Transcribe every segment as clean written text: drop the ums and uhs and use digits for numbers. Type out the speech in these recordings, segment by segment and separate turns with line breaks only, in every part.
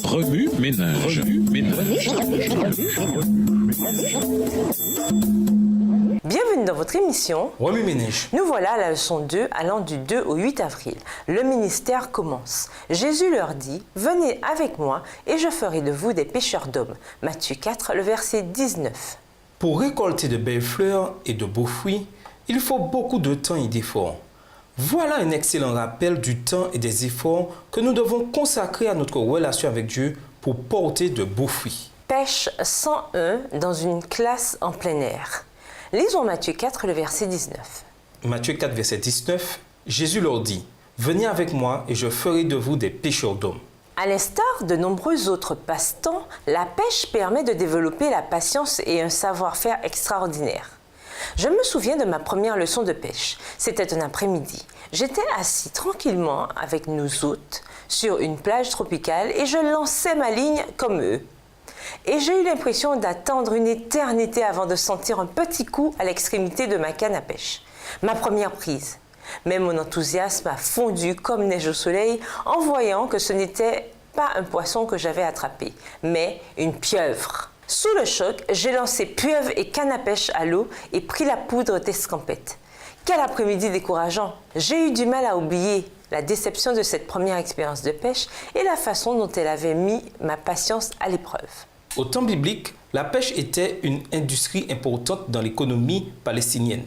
Remue ménage.
Bienvenue dans votre émission
Remue ménage.
Nous voilà à la leçon 2 allant du 2 au 8 avril. Le ministère commence. Jésus leur dit « Venez avec moi et je ferai de vous des pêcheurs d'hommes » Matthieu 4, le verset 19.
Pour récolter de belles fleurs et de beaux fruits, il faut beaucoup de temps et d'efforts. Voilà un excellent rappel du temps et des efforts que nous devons consacrer à notre relation avec Dieu pour porter de beaux fruits.
Pêche 101 dans une classe en plein air. Lisons Matthieu 4, le verset 19.
Matthieu 4, verset 19, Jésus leur dit « Venez avec moi et je ferai de vous des pêcheurs d'hommes. »
À l'instar de nombreux autres passe-temps, la pêche permet de développer la patience et un savoir-faire extraordinaire. Je me souviens de ma première leçon de pêche. C'était un après-midi. J'étais assis tranquillement avec nos hôtes sur une plage tropicale et je lançais ma ligne comme eux. Et j'ai eu l'impression d'attendre une éternité avant de sentir un petit coup à l'extrémité de ma canne à pêche. Ma première prise. Mais mon enthousiasme a fondu comme neige au soleil en voyant que ce n'était pas un poisson que j'avais attrapé, mais une pieuvre. Sous le choc, j'ai lancé pieuvre et canne à pêche à l'eau et pris la poudre d'escampette. Quel après-midi décourageant! J'ai eu du mal à oublier la déception de cette première expérience de pêche et la façon dont elle avait mis ma patience à l'épreuve.
Au temps biblique, la pêche était une industrie importante dans l'économie palestinienne.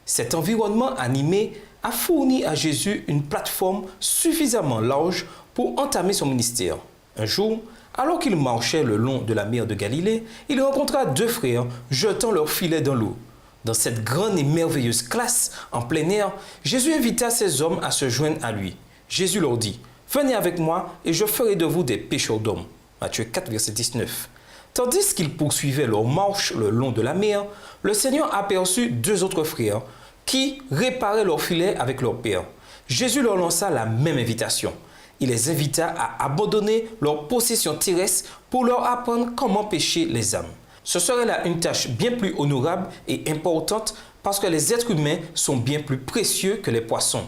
Cet environnement animé a fourni à Jésus une plateforme suffisamment large pour entamer son ministère. Un jour, alors qu'il marchait le long de la mer de Galilée, il rencontra deux frères jetant leurs filets dans l'eau. Dans cette grande et merveilleuse classe en plein air, Jésus invita ces hommes à se joindre à lui. Jésus leur dit « Venez avec moi et je ferai de vous des pêcheurs d'hommes. » Matthieu 4, verset 19. Tandis qu'ils poursuivaient leur marche le long de la mer, le Seigneur aperçut deux autres frères qui réparaient leurs filets avec leur père. Jésus leur lança la même invitation. Il les invita à abandonner leurs possessions terrestres pour leur apprendre comment pêcher les âmes. Ce serait là une tâche bien plus honorable et importante parce que les êtres humains sont bien plus précieux que les poissons.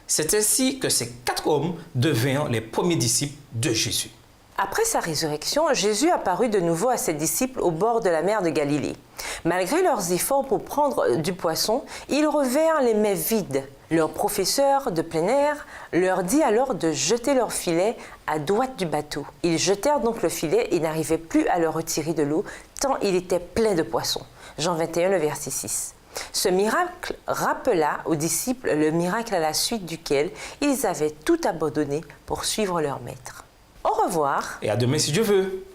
C'est ainsi que ces quatre hommes devinrent les premiers disciples de Jésus.
Après sa résurrection, Jésus apparut de nouveau à ses disciples au bord de la mer de Galilée. Malgré leurs efforts pour prendre du poisson, ils revinrent les mains vides. Leur professeur de plein air leur dit alors de jeter leur filet à droite du bateau. Ils jetèrent donc le filet et n'arrivaient plus à le retirer de l'eau, tant il était plein de poissons. Jean 21, le verset 6. Ce miracle rappela aux disciples le miracle à la suite duquel ils avaient tout abandonné pour suivre leur maître. Au revoir.
Et à demain si Dieu veut.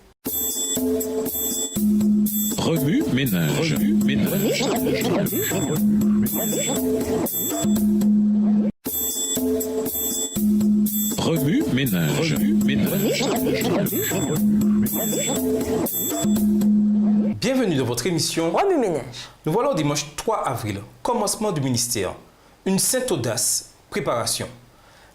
Remue ménage. Remue ménage.
Bienvenue dans votre émission
Remue ménage.
Nous voilà au dimanche 3 avril, commencement du ministère. Une sainte audace, préparation.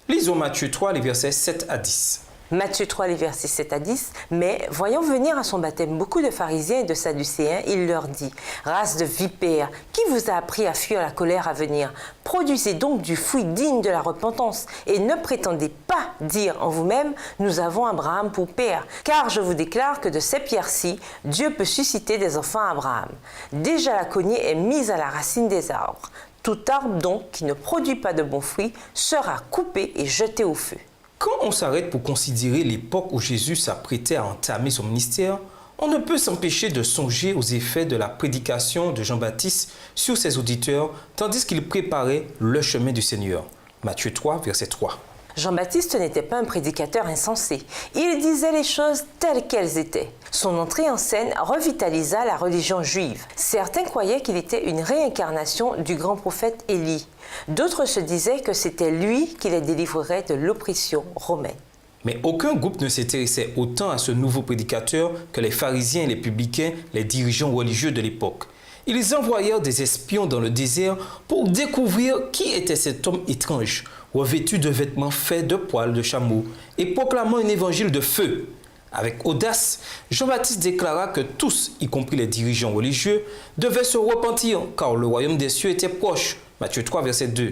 Lisons Matthieu 3, les versets 7 à 10.
Matthieu 3, les versets 7 à 10. Mais voyant venir à son baptême beaucoup de pharisiens et de sadducéens, il leur dit « Race de vipères, qui vous a appris à fuir la colère à venir? Produisez donc du fruit digne de la repentance et ne prétendez pas dire en vous-même « Nous avons Abraham pour père ». Car je vous déclare que de ces pierres-ci, Dieu peut susciter des enfants à Abraham. Déjà la cognée est mise à la racine des arbres. Tout arbre donc qui ne produit pas de bons fruits sera coupé et jeté au feu. »
Quand on s'arrête pour considérer l'époque où Jésus s'apprêtait à entamer son ministère, on ne peut s'empêcher de songer aux effets de la prédication de Jean-Baptiste sur ses auditeurs tandis qu'il préparait le chemin du Seigneur. Matthieu 3, verset 3.
Jean-Baptiste n'était pas un prédicateur insensé. Il disait les choses telles qu'elles étaient. Son entrée en scène revitalisa la religion juive. Certains croyaient qu'il était une réincarnation du grand prophète Élie. D'autres se disaient que c'était lui qui les délivrerait de l'oppression romaine.
Mais aucun groupe ne s'intéressait autant à ce nouveau prédicateur que les pharisiens et les publicains, les dirigeants religieux de l'époque. Ils envoyèrent des espions dans le désert pour découvrir qui était cet homme étrange, revêtu de vêtements faits de poils de chameau et proclamant un évangile de feu. Avec audace, Jean-Baptiste déclara que tous, y compris les dirigeants religieux, devaient se repentir car le royaume des cieux était proche. Matthieu 3, verset 2.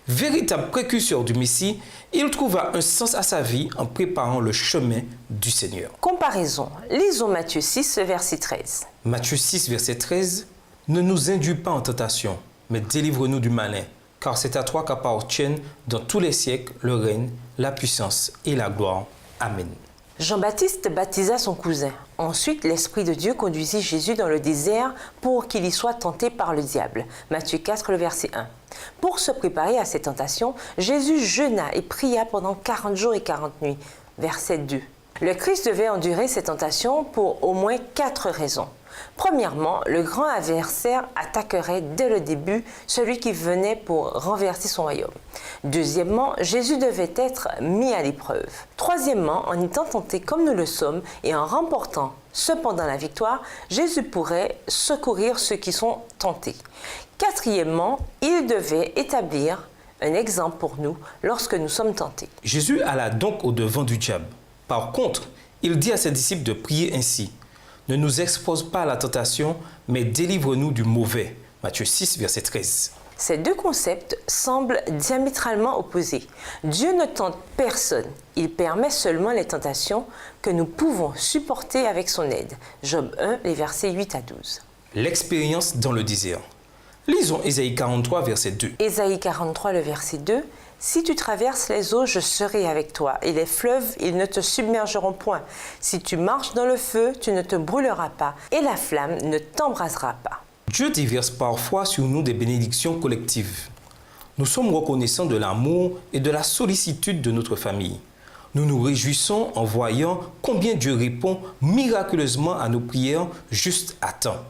Véritable précurseur du Messie, il trouva un sens à sa vie en préparant le chemin du Seigneur.
Comparaison. Lisons Matthieu 6, verset 13.
Matthieu 6, verset 13. Ne nous induis pas en tentation, mais délivre-nous du malin, car c'est à toi qu'appartiennent dans tous les siècles le règne, la puissance et la gloire. Amen.
Jean-Baptiste baptisa son cousin. Ensuite, l'Esprit de Dieu conduisit Jésus dans le désert pour qu'il y soit tenté par le diable. Matthieu 4, le verset 1. Pour se préparer à cette tentation, Jésus jeûna et pria pendant 40 jours et 40 nuits. Verset 2. Le Christ devait endurer cette tentation pour au moins 4 raisons. Premièrement, le grand adversaire attaquerait dès le début celui qui venait pour renverser son royaume. Deuxièmement, Jésus devait être mis à l'épreuve. Troisièmement, en étant tenté comme nous le sommes et en remportant cependant la victoire, Jésus pourrait secourir ceux qui sont tentés. Quatrièmement, il devait établir un exemple pour nous lorsque nous sommes tentés.
Jésus alla donc au-devant du diable. Par contre, il dit à ses disciples de prier ainsi. Ne nous expose pas à la tentation, mais délivre-nous du mauvais. Matthieu 6, verset 13.
Ces deux concepts semblent diamétralement opposés. Dieu ne tente personne. Il permet seulement les tentations que nous pouvons supporter avec son aide. Job 1, les versets 8 à 12.
L'expérience dans le désert. Lisons Ésaïe 43, verset 2.
Ésaïe 43, le verset 2. Si tu traverses les eaux, je serai avec toi, et les fleuves, ils ne te submergeront point. Si tu marches dans le feu, tu ne te brûleras pas, et la flamme ne t'embrasera pas.
Dieu déverse parfois sur nous des bénédictions collectives. Nous sommes reconnaissants de l'amour et de la sollicitude de notre famille. Nous nous réjouissons en voyant combien Dieu répond miraculeusement à nos prières juste à temps.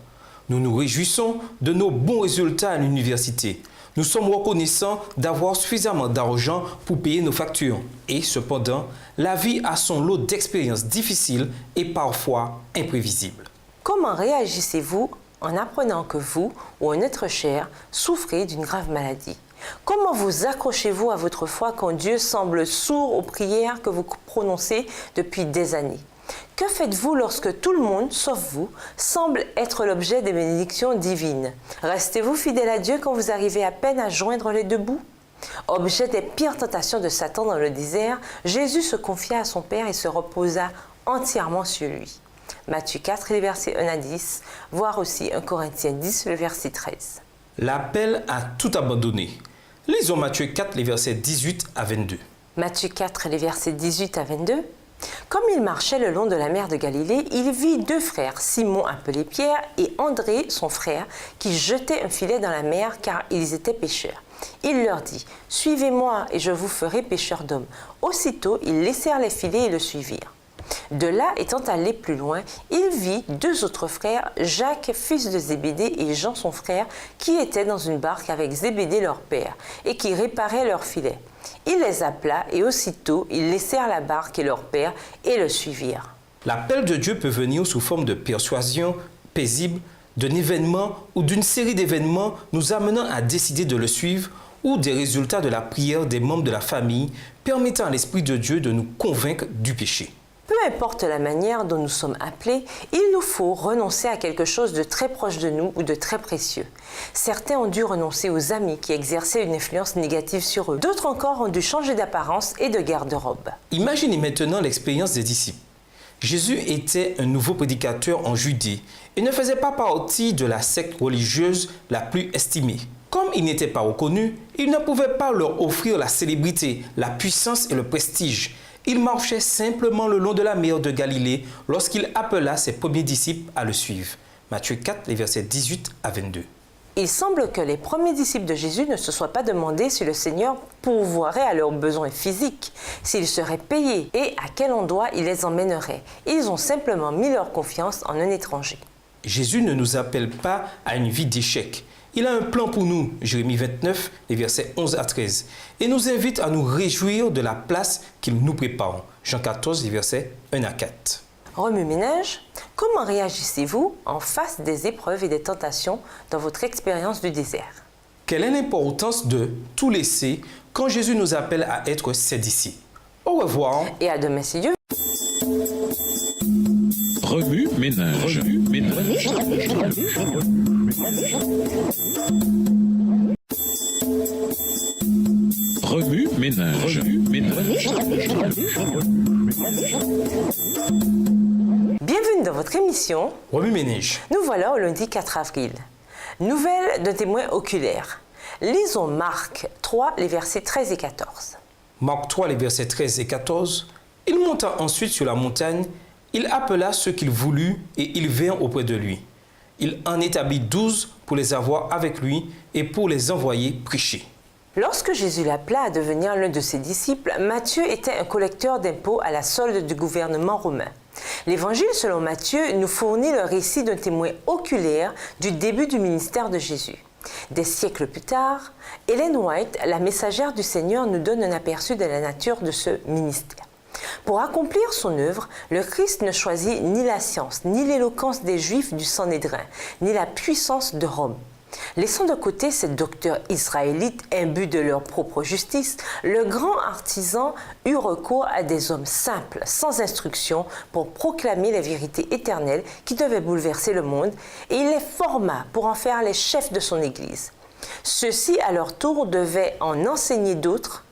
Nous nous réjouissons de nos bons résultats à l'université. Nous sommes reconnaissants d'avoir suffisamment d'argent pour payer nos factures. Et cependant, la vie a son lot d'expériences difficiles et parfois imprévisibles.
Comment réagissez-vous en apprenant que vous ou un être cher souffrez d'une grave maladie? Comment vous accrochez-vous à votre foi quand Dieu semble sourd aux prières que vous prononcez depuis des années? Que faites-vous lorsque tout le monde, sauf vous, semble être l'objet des bénédictions divines? Restez-vous fidèle à Dieu quand vous arrivez à peine à joindre les deux bouts? Objet des pires tentations de Satan dans le désert, Jésus se confia à son Père et se reposa entièrement sur lui. Matthieu 4, les versets 1 à 10, voire aussi 1 Corinthiens 10, le verset 13.
L'appel à tout abandonner. Lisons Matthieu 4, les versets 18 à 22.
Matthieu 4, les versets 18 à 22. Comme il marchait le long de la mer de Galilée, il vit deux frères, Simon appelé Pierre et André, son frère, qui jetaient un filet dans la mer car ils étaient pêcheurs. Il leur dit « Suivez-moi et je vous ferai pêcheurs d'hommes. » Aussitôt, ils laissèrent les filets et le suivirent. De là, étant allé plus loin, il vit deux autres frères, Jacques, fils de Zébédée, et Jean, son frère, qui étaient dans une barque avec Zébédée, leur père, et qui réparaient leurs filets. Il les appela, et aussitôt, ils laissèrent la barque et leur père, et le suivirent.
L'appel de Dieu peut venir sous forme de persuasion paisible, d'un événement ou d'une série d'événements nous amenant à décider de le suivre, ou des résultats de la prière des membres de la famille permettant à l'Esprit de Dieu de nous convaincre du péché.
Peu importe la manière dont nous sommes appelés, il nous faut renoncer à quelque chose de très proche de nous ou de très précieux. Certains ont dû renoncer aux amis qui exerçaient une influence négative sur eux. D'autres encore ont dû changer d'apparence et de garde-robe.
Imaginez maintenant l'expérience des disciples. Jésus était un nouveau prédicateur en Judée et ne faisait pas partie de la secte religieuse la plus estimée. Comme il n'était pas reconnu, il ne pouvait pas leur offrir la célébrité, la puissance et le prestige. Il marchait simplement le long de la mer de Galilée lorsqu'il appela ses premiers disciples à le suivre. Matthieu 4, les versets 18 à 22.
Il semble que les premiers disciples de Jésus ne se soient pas demandé si le Seigneur pourvoirait à leurs besoins physiques, s'ils seraient payés et à quel endroit il les emmènerait. Ils ont simplement mis leur confiance en un étranger.
Jésus ne nous appelle pas à une vie d'échec. Il a un plan pour nous, Jérémie 29, les versets 11 à 13, et nous invite à nous réjouir de la place qu'il nous prépare, Jean 14, les versets 1 à 4.
Remue-ménage, comment réagissez-vous en face des épreuves et des tentations dans votre expérience du désert?
Quelle est l'importance de tout laisser quand Jésus nous appelle à être ses disciples? Au revoir.
Et à demain si Dieu veut.
Remue-ménage. Remue-ménage. Ménage.
Bienvenue dans votre émission.
Remue-ménage.
Nous voilà au lundi 4 avril. Nouvelle d'un témoin oculaire. Lisons Marc 3, les versets 13 et 14.
Marc 3, les versets 13 et 14. Il monta ensuite sur la montagne, il appela ceux qu'il voulut et ils vinrent auprès de lui. Il en établit 12 pour les avoir avec lui et pour les envoyer prêcher.
Lorsque Jésus l'appela à devenir l'un de ses disciples, Matthieu était un collecteur d'impôts à la solde du gouvernement romain. L'Évangile selon Matthieu nous fournit le récit d'un témoin oculaire du début du ministère de Jésus. Des siècles plus tard, Ellen White, la messagère du Seigneur, nous donne un aperçu de la nature de ce ministère. Pour accomplir son œuvre, le Christ ne choisit ni la science, ni l'éloquence des Juifs du Sanhédrin, ni la puissance de Rome. Laissant de côté ces docteurs israélites imbus de leur propre justice, le grand artisan eut recours à des hommes simples, sans instruction, pour proclamer les vérités éternelles qui devaient bouleverser le monde, et il les forma pour en faire les chefs de son Église. Ceux-ci, à leur tour, devaient en enseigner d'autres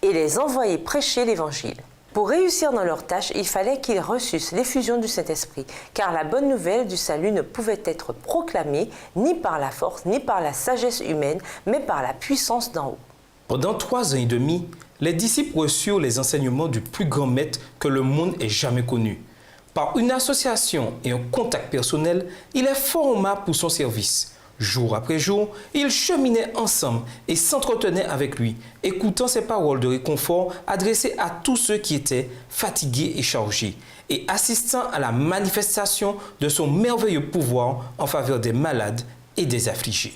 et les envoyer prêcher l'Évangile. Pour réussir dans leur tâche, il fallait qu'ils reçussent l'effusion du Saint-Esprit, car la bonne nouvelle du salut ne pouvait être proclamée ni par la force, ni par la sagesse humaine, mais par la puissance d'en haut.
Pendant 3 ans et demi, les disciples reçurent les enseignements du plus grand maître que le monde ait jamais connu. Par une association et un contact personnel, il les forma pour son service. Jour après jour, ils cheminaient ensemble et s'entretenaient avec lui, écoutant ses paroles de réconfort adressées à tous ceux qui étaient fatigués et chargés, et assistant à la manifestation de son merveilleux pouvoir en faveur des malades et des affligés.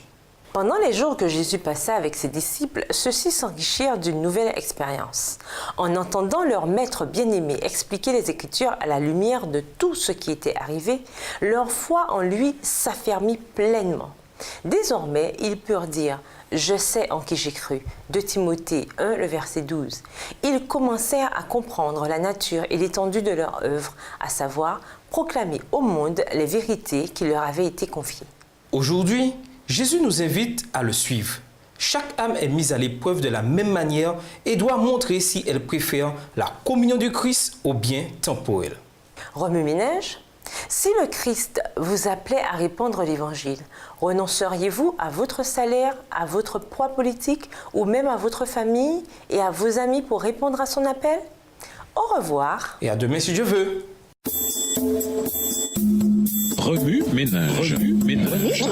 Pendant les jours que Jésus passa avec ses disciples, ceux-ci s'enrichirent d'une nouvelle expérience. En entendant leur maître bien-aimé expliquer les Écritures à la lumière de tout ce qui était arrivé, leur foi en lui s'affermit pleinement. Désormais, ils purent dire « Je sais en qui j'ai cru » de Timothée 1, le verset 12. Ils commencèrent à comprendre la nature et l'étendue de leur œuvre, à savoir proclamer au monde les vérités qui leur avaient été confiées.
Aujourd'hui, Jésus nous invite à le suivre. Chaque âme est mise à l'épreuve de la même manière et doit montrer si elle préfère la communion du Christ au bien temporel.
Remue-ménage. Si le Christ vous appelait à répandre l'Évangile, renonceriez-vous à votre salaire, à votre poids politique ou même à votre famille et à vos amis pour répondre à son appel? Au revoir.
Et à demain si Dieu veut.
Remue-ménage. Remue-ménage.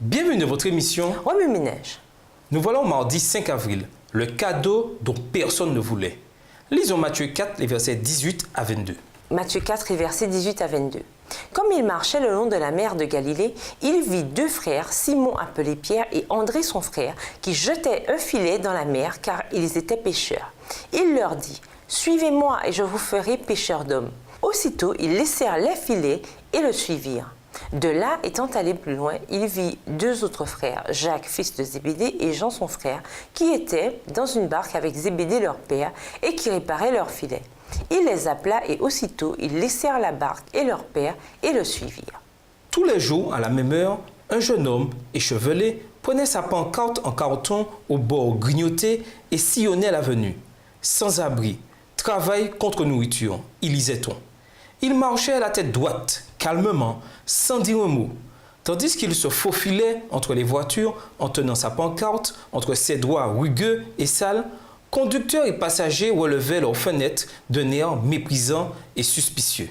Bienvenue dans votre émission.
Remue-ménage.
Nous voilà au mardi 5 avril, le cadeau dont personne ne voulait. Lisons Matthieu 4, les versets 18 à 22.
Matthieu 4, les versets 18 à 22. Comme il marchait le long de la mer de Galilée, il vit 2 frères, Simon appelé Pierre et André son frère, qui jetaient un filet dans la mer car ils étaient pêcheurs. Il leur dit « Suivez-moi et je vous ferai pêcheurs d'hommes ». Aussitôt, ils laissèrent les filets et le suivirent. De là, étant allé plus loin, il vit 2 autres frères, Jacques, fils de Zébédée, et Jean, son frère, qui étaient dans une barque avec Zébédée, leur père, et qui réparaient leurs filets. Il les appela et aussitôt, ils laissèrent la barque et leur père et le suivirent.
Tous les jours, à la même heure, un jeune homme, échevelé, prenait sa pancarte en carton au bord grignoté et sillonnait l'avenue. Sans abri, travail contre nourriture, y lisait-on. Il marchait à la tête droite, calmement, sans dire un mot, tandis qu'il se faufilait entre les voitures en tenant sa pancarte entre ses doigts rugueux et sales. Conducteurs et passagers relevaient leurs fenêtres d'un air méprisant et suspicieux.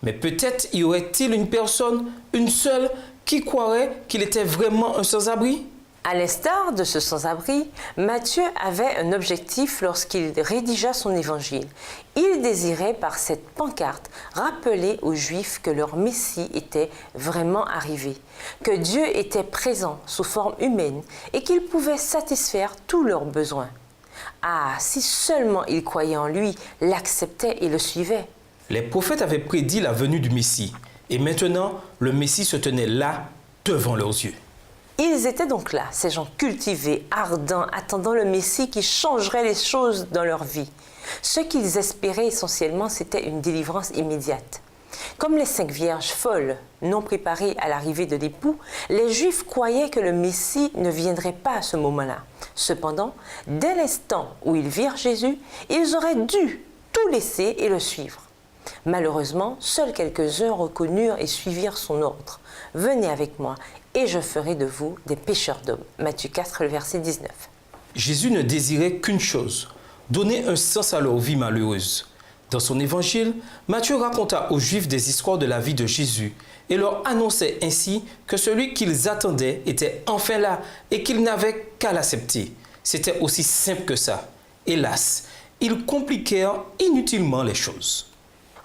Mais peut-être y aurait-il une personne, une seule, qui croirait qu'il était vraiment un sans-abri?
À l'instar de ce sans-abri, Matthieu avait un objectif lorsqu'il rédigea son évangile. Il désirait par cette pancarte rappeler aux Juifs que leur Messie était vraiment arrivé, que Dieu était présent sous forme humaine et qu'il pouvait satisfaire tous leurs besoins. Ah, si seulement ils croyaient en lui, l'acceptaient et le suivaient.
Les prophètes avaient prédit la venue du Messie et maintenant le Messie se tenait là, devant leurs yeux.
Ils étaient donc là, ces gens cultivés, ardents, attendant le Messie qui changerait les choses dans leur vie. Ce qu'ils espéraient essentiellement, c'était une délivrance immédiate. Comme les 5 vierges folles, non préparées à l'arrivée de l'époux, les Juifs croyaient que le Messie ne viendrait pas à ce moment-là. Cependant, dès l'instant où ils virent Jésus, ils auraient dû tout laisser et le suivre. Malheureusement, seuls quelques-uns reconnurent et suivirent son ordre. « Venez avec moi et je ferai de vous des pêcheurs d'hommes. » Matthieu 4, le verset 19.
Jésus ne désirait qu'une chose, donner un sens à leur vie malheureuse. Dans son évangile, Matthieu raconta aux Juifs des histoires de la vie de Jésus et leur annonçait ainsi que celui qu'ils attendaient était enfin là et qu'ils n'avaient qu'à l'accepter. C'était aussi simple que ça. Hélas, ils compliquèrent inutilement les choses.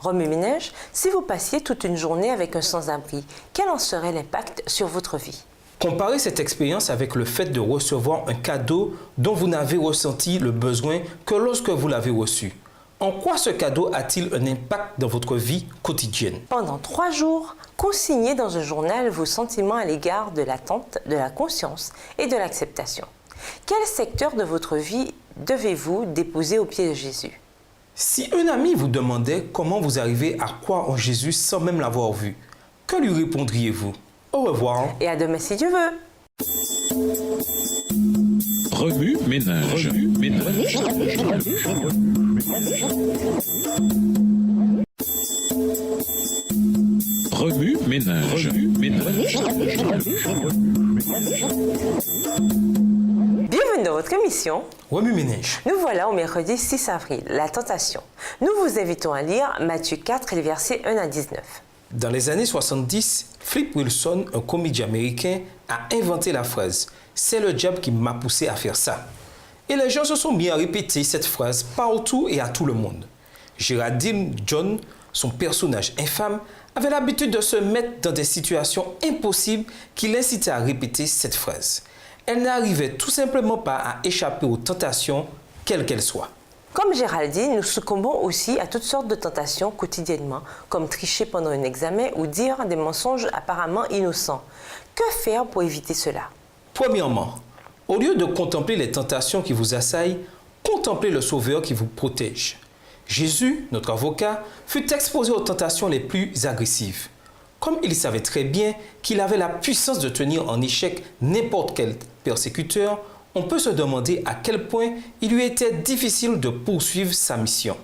Remue-ménage, si vous passiez toute une journée avec un sans-abri, quel en serait l'impact sur votre vie?
Comparez cette expérience avec le fait de recevoir un cadeau dont vous n'avez ressenti le besoin que lorsque vous l'avez reçu. En quoi ce cadeau a-t-il un impact dans votre vie quotidienne?
Pendant 3 jours, consignez dans un journal vos sentiments à l'égard de l'attente, de la conscience et de l'acceptation. Quel secteur de votre vie devez-vous déposer aux pieds de Jésus?
Si un ami vous demandait comment vous arrivez à croire en Jésus sans même l'avoir vu, que lui répondriez-vous? Au revoir.
Et à demain si Dieu veut.
Remue-ménage. Remue-ménage.
Bienvenue dans votre émission.
Remue-ménage.
Nous voilà au mercredi 6 avril, la tentation. Nous vous invitons à lire Matthieu 4 et les versets 1 à 19.
Dans les années 70, Flip Wilson, un comédien américain, a inventé la phrase « C'est le diable qui m'a poussé à faire ça ». Et les gens se sont mis à répéter cette phrase partout et à tout le monde. Geraldine John, son personnage infâme, avait l'habitude de se mettre dans des situations impossibles qui l'incitaient à répéter cette phrase. Elle n'arrivait tout simplement pas à échapper aux tentations, quelles qu'elles soient.
Comme Géraldine, nous succombons aussi à toutes sortes de tentations quotidiennement, comme tricher pendant un examen ou dire des mensonges apparemment innocents. Que faire pour éviter cela?
Premièrement, au lieu de contempler les tentations qui vous assaillent, contemplez le Sauveur qui vous protège. Jésus, notre avocat, fut exposé aux tentations les plus agressives. Comme il savait très bien qu'il avait la puissance de tenir en échec n'importe quel persécuteur, on peut se demander à quel point il lui était difficile de poursuivre sa mission.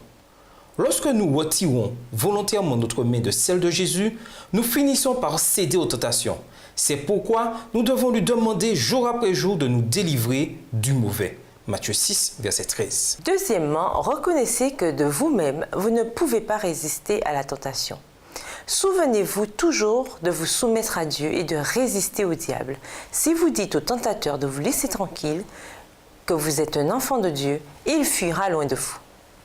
Lorsque nous retirons volontairement notre main de celle de Jésus, nous finissons par céder aux tentations. C'est pourquoi nous devons lui demander jour après jour de nous délivrer du mauvais. Matthieu 6, verset 13.
Deuxièmement, reconnaissez que de vous-même, vous ne pouvez pas résister à la tentation. Souvenez-vous toujours de vous soumettre à Dieu et de résister au diable. Si vous dites au tentateur de vous laisser tranquille, que vous êtes un enfant de Dieu, il fuira loin de vous.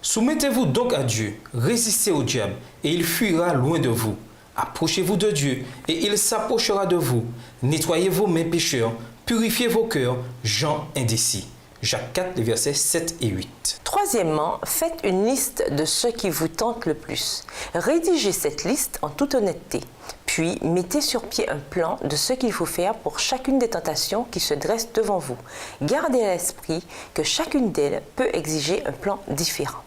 Soumettez-vous donc à Dieu, résistez au diable, et il fuira loin de vous. Approchez-vous de Dieu, et il s'approchera de vous. Nettoyez vos mains pécheurs, purifiez vos cœurs, gens indécis. Jacques 4, les versets 7 et 8.
Troisièmement, faites une liste de ce qui vous tente le plus. Rédigez cette liste en toute honnêteté. Puis, mettez sur pied un plan de ce qu'il faut faire pour chacune des tentations qui se dressent devant vous. Gardez à l'esprit que chacune d'elles peut exiger un plan différent.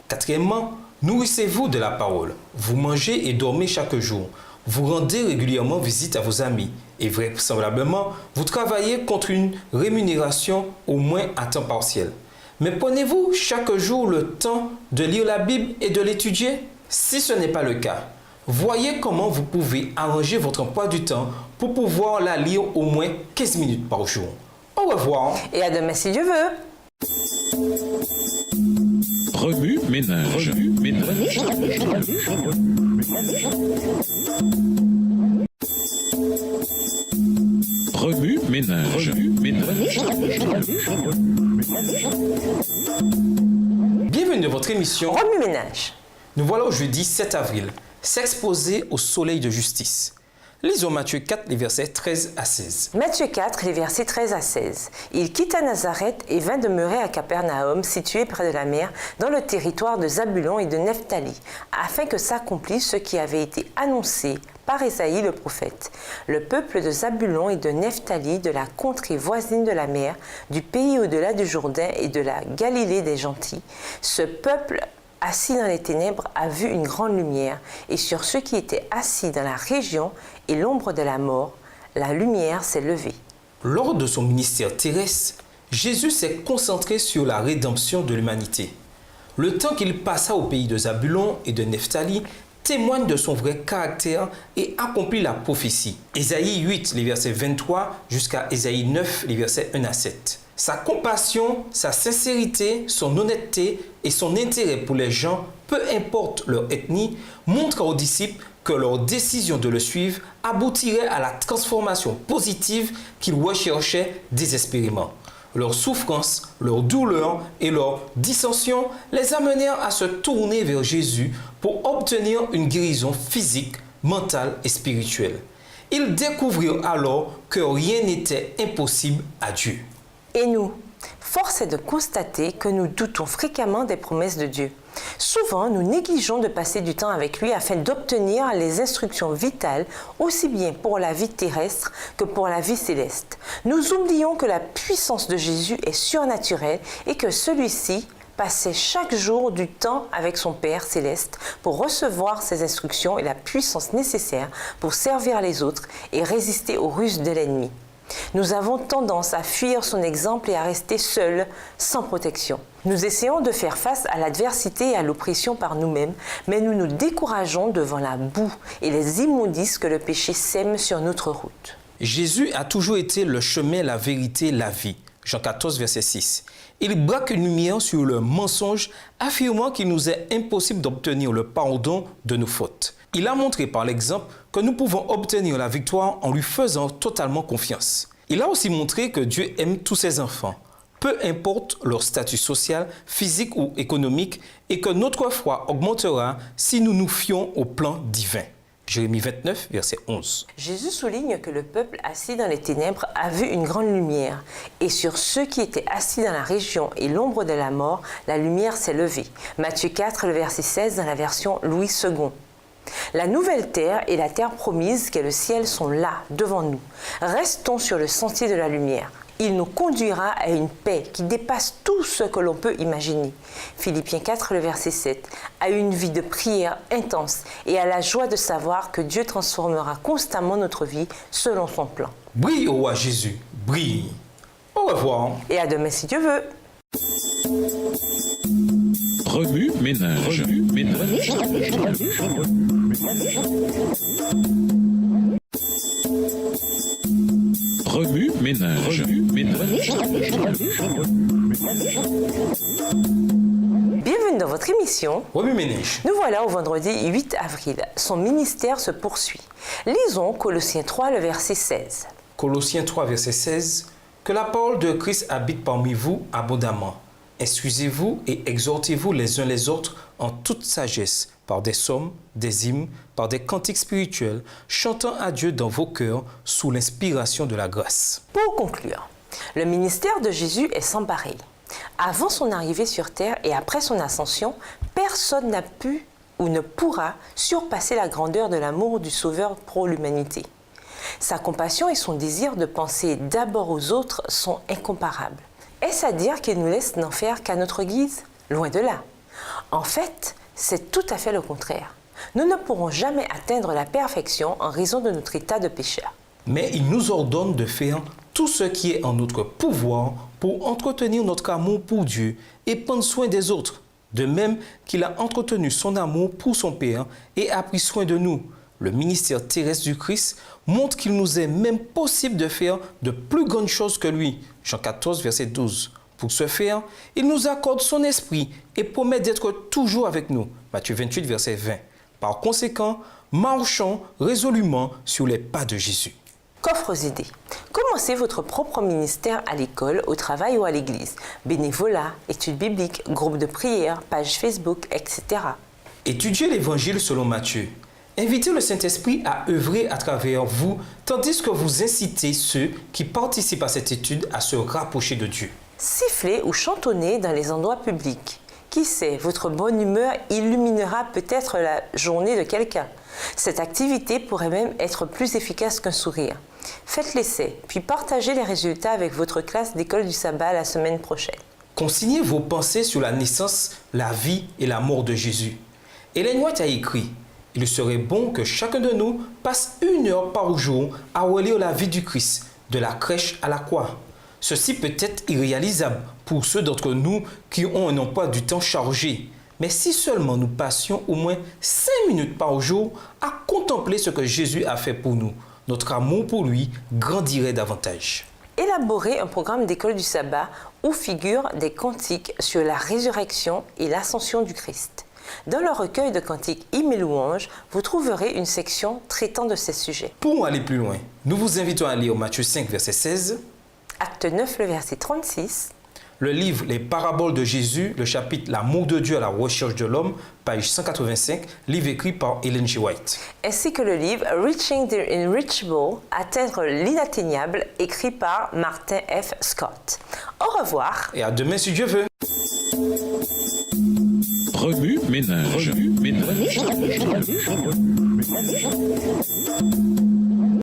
Quatrièmement, nourrissez-vous de la parole. Vous mangez et dormez chaque jour. Vous rendez régulièrement visite à vos amis. Et vraisemblablement, vous travaillez contre une rémunération au moins à temps partiel. Mais prenez-vous chaque jour le temps de lire la Bible et de l'étudier? Si ce n'est pas le cas, voyez comment vous pouvez arranger votre emploi du temps pour pouvoir la lire au moins 15 minutes par jour. Au revoir.
Et à demain si Dieu veut.
Remue-ménage. Remue-ménage.
Bienvenue dans votre émission.
Remue-ménage.
Nous voilà au jeudi 7 avril, s'exposer au soleil de justice. Lisons Matthieu 4, les versets 13 à 16.
Matthieu 4, les versets 13 à 16. Il quitta Nazareth et vint demeurer à Capernaum, situé près de la mer, dans le territoire de Zabulon et de Nephtali, afin que s'accomplisse ce qui avait été annoncé par Ésaïe le prophète. Le peuple de Zabulon et de Nephtali, de la contrée voisine de la mer, du pays au-delà du Jourdain et de la Galilée des gentils, ce peuple assis dans les ténèbres a vu une grande lumière, et sur ceux qui étaient assis dans la région et l'ombre de la mort, la lumière s'est levée.
Lors de son ministère terrestre, Jésus s'est concentré sur la rédemption de l'humanité. Le temps qu'il passa au pays de Zabulon et de Nephtali témoigne de son vrai caractère et accomplit la prophétie. Ésaïe 8, les versets 23 jusqu'à Ésaïe 9, les versets 1 à 7. Sa compassion, sa sincérité, son honnêteté et son intérêt pour les gens, peu importe leur ethnie, montrent aux disciples que leur décision de le suivre aboutirait à la transformation positive qu'ils recherchaient désespérément. Leurs souffrances, leurs douleurs et leurs dissensions les amenèrent à se tourner vers Jésus pour obtenir une guérison physique, mentale et spirituelle. Ils découvrirent alors que rien n'était impossible à Dieu.
Et nous, force est de constater que nous doutons fréquemment des promesses de Dieu. Souvent, nous négligeons de passer du temps avec lui afin d'obtenir les instructions vitales, aussi bien pour la vie terrestre que pour la vie céleste. Nous oublions que la puissance de Jésus est surnaturelle et que celui-ci passait chaque jour du temps avec son Père céleste pour recevoir ses instructions et la puissance nécessaire pour servir les autres et résister aux ruses de l'ennemi. Nous avons tendance à fuir son exemple et à rester seuls, sans protection. Nous essayons de faire face à l'adversité et à l'oppression par nous-mêmes, mais nous nous décourageons devant la boue et les immondices que le péché sème sur notre route.
Jésus a toujours été le chemin, la vérité, la vie. Jean 14, verset 6. Il braque une lumière sur le mensonge, affirmant qu'il nous est impossible d'obtenir le pardon de nos fautes. Il a montré par l'exemple que nous pouvons obtenir la victoire en lui faisant totalement confiance. Il a aussi montré que Dieu aime tous ses enfants, peu importe leur statut social, physique ou économique, et que notre foi augmentera si nous nous fions au plan divin. Jérémie 29, verset 11.
Jésus souligne que le peuple assis dans les ténèbres a vu une grande lumière, et sur ceux qui étaient assis dans la région et l'ombre de la mort, la lumière s'est levée. Matthieu 4, le verset 16 dans la version Louis II. La nouvelle terre et la terre promise qu'est le ciel sont là, devant nous. Restons sur le sentier de la lumière. Il nous conduira à une paix qui dépasse tout ce que l'on peut imaginer. Philippiens 4, le verset 7, à une vie de prière intense et à la joie de savoir que Dieu transformera constamment notre vie selon son plan.
Brille, ô roi Jésus, brille. Au revoir.
Et à demain si Dieu veut.
Remue ménage. Remue ménage. Remue ménage. Remue ménage.
Bienvenue dans votre émission.
Remue ménage.
Nous voilà au vendredi 8 avril. Son ministère se poursuit. Lisons Colossiens 3, le verset 16.
Colossiens 3, verset 16. Que la parole de Christ habite parmi vous abondamment. Instruisez-vous et exhortez-vous les uns les autres en toute sagesse, par des psaumes, des hymnes, par des cantiques spirituels, chantant à Dieu dans vos cœurs sous l'inspiration de la grâce.
Pour conclure, le ministère de Jésus est sans pareil. Avant son arrivée sur terre et après son ascension, personne n'a pu ou ne pourra surpasser la grandeur de l'amour du Sauveur pour l'humanité. Sa compassion et son désir de penser d'abord aux autres sont incomparables. Est-ce à dire qu'il nous laisse n'en faire qu'à notre guise? Loin de là. En fait, c'est tout à fait le contraire. Nous ne pourrons jamais atteindre la perfection en raison de notre état de pécheur.
Mais il nous ordonne de faire tout ce qui est en notre pouvoir pour entretenir notre amour pour Dieu et prendre soin des autres, de même qu'il a entretenu son amour pour son Père et a pris soin de nous. Le ministère terrestre du Christ montre qu'il nous est même possible de faire de plus grandes choses que lui. Jean 14, verset 12. Pour ce faire, il nous accorde son esprit et promet d'être toujours avec nous. Matthieu 28, verset 20. Par conséquent, marchons résolument sur les pas de Jésus.
Coffres idées. Commencez votre propre ministère à l'école, au travail ou à l'église. Bénévolat, études bibliques, groupe de prière, page Facebook, etc.
Étudiez l'Évangile selon Matthieu. Invitez le Saint-Esprit à œuvrer à travers vous, tandis que vous incitez ceux qui participent à cette étude à se rapprocher de Dieu.
Sifflez ou chantonnez dans les endroits publics. Qui sait, votre bonne humeur illuminera peut-être la journée de quelqu'un. Cette activité pourrait même être plus efficace qu'un sourire. Faites l'essai, puis partagez les résultats avec votre classe d'école du sabbat la semaine prochaine.
Consignez vos pensées sur la naissance, la vie et la mort de Jésus. Ellen White a écrit « Il serait bon que chacun de nous passe 1 heure par jour à relire la vie du Christ, de la crèche à la croix. Ceci peut être irréalisable pour ceux d'entre nous qui ont un emploi du temps chargé. Mais si seulement nous passions au moins 5 minutes par jour à contempler ce que Jésus a fait pour nous, notre amour pour lui grandirait davantage. »
Élaborez un programme d'école du sabbat où figurent des cantiques sur la résurrection et l'ascension du Christ. Dans le recueil de cantiques Hymnes et louanges, vous trouverez une section traitant de ces sujets.
Pour aller plus loin, nous vous invitons à lire Matthieu 5, verset 16,
Acte 9, le verset 36,
le livre Les paraboles de Jésus, le chapitre L'amour de Dieu à la recherche de l'homme, page 185, livre écrit par Ellen G. White.
ainsi que le livre Reaching the Unreachable, Atteindre l'inatteignable, écrit par Martin F. Scott. Au revoir.
Et à demain si Dieu veut.
Remue ménage. Remue ménage.